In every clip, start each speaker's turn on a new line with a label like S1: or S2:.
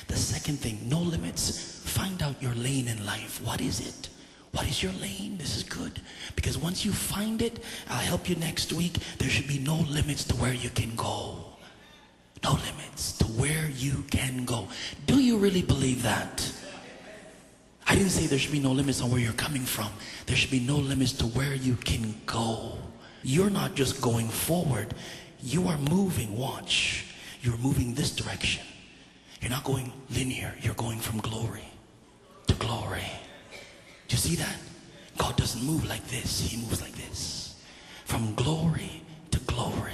S1: The second thing, no limits. Find out your lane in life. What is it? What is your lane? This is good. Because once you find it, I'll help you next week. There should be no limits to where you can go. No limits to where you can go. Do you really believe that? I didn't say there should be no limits on where you're coming from. There should be no limits to where you can go. You're not just going forward. You are moving. Watch. You're moving this direction. You're not going linear. You're going from glory to glory. Do you see that? God doesn't move like this. He moves like this. From glory to glory.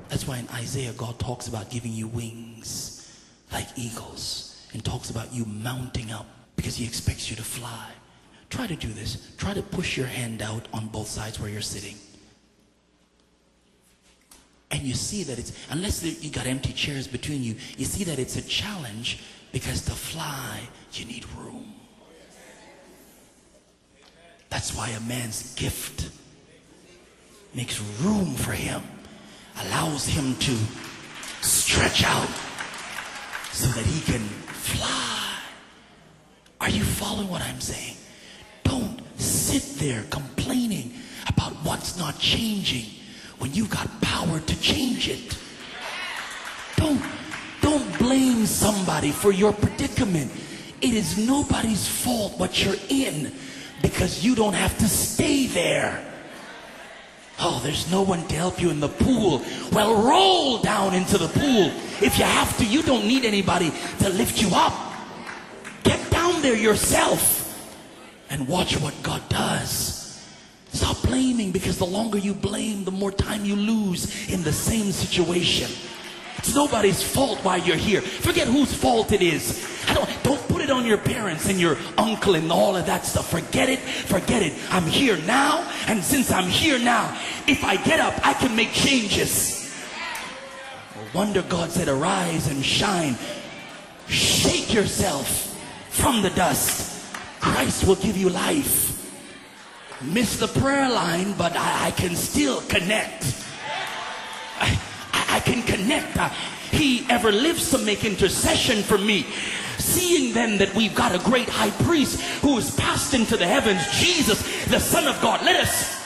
S1: That's why in Isaiah, God talks about giving you wings like eagles and talks about you mounting up because he expects you to fly. Try to do this. Try to push your hand out on both sides where you're sitting. And you see that it's, unless you got empty chairs between you, you see that it's a challenge because to fly, you need room. That's why a man's gift makes room for him, allows him to stretch out so that he can fly. Are you following what I'm saying? Don't sit there complaining about what's not changing when you've got power to change it. Don't blame somebody for your predicament. It is nobody's fault what you're in because you don't have to stay there. Oh, there's no one to help you in the pool. Well, roll down into the pool. If you have to, you don't need anybody to lift you up. Get down there yourself and watch what God does. Stop blaming, because the longer you blame, the more time you lose in the same situation. It's nobody's fault why you're here. Forget whose fault it is. Don't put it on your parents and your uncle and all of that stuff. Forget it. Forget it. I'm here now, and since I'm here now, if I get up, I can make changes. No wonder God said, arise and shine. Shake yourself from the dust. Christ will give you life. Miss the prayer line, but I can still connect. I can connect. He ever lives to make intercession for me. Seeing then that we've got a great high priest who is passed into the heavens, Jesus, the Son of God, let us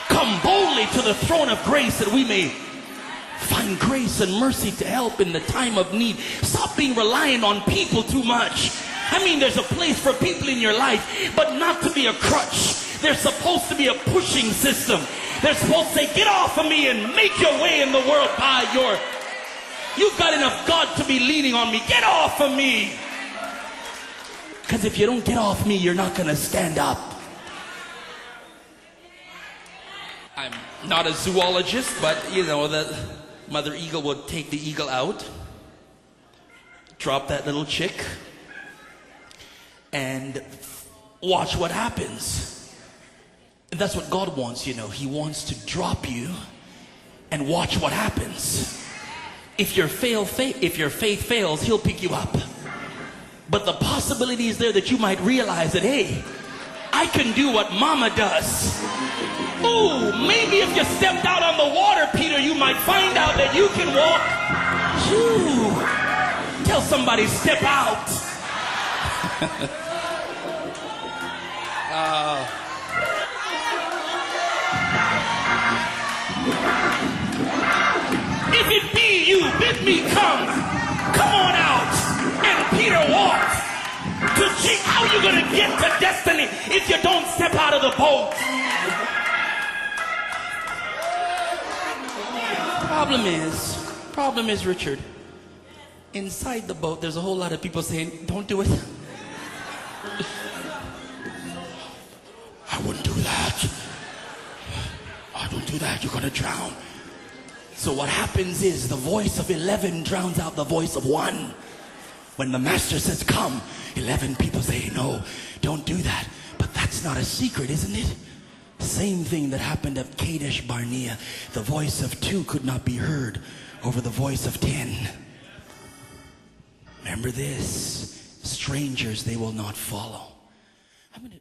S1: come boldly to the throne of grace that we may find grace and mercy to help in the time of need. Stop being reliant on people too much. I mean, there's a place for people in your life, but not to be a crutch. They're supposed to be a pushing system. They're supposed to say, get off of me and make your way in the world by your... You've got enough God to be leaning on me. Get off of me. Because if you don't get off me, you're not going to stand up. I'm not a zoologist, but you know, the mother eagle would take the eagle out, drop that little chick, and watch what happens. And that's what God wants, you know. He wants to drop you and watch what happens. If your faith fails, he'll pick you up. But the possibility is there that you might realize that, hey, I can do what mama does. Ooh, maybe if you stepped out on the water, Peter, you might find out that you can walk. Ooh. Tell somebody, step out. If it be you, bid me come on out. And Peter walked to see how you're going to get to destiny if you don't step out of the boat. Problem is, Richard, inside the boat, there's a whole lot of people saying, don't do it. I wouldn't do that. Oh, don't do that. You're going to drown. So what happens is the voice of 11 drowns out the voice of 1. When the master says, come, 11 people say, no, don't do that. But that's not a secret, isn't it? Same thing that happened at Kadesh Barnea. The voice of 2 could not be heard over the voice of 10. Remember this, strangers they will not follow. I'm gonna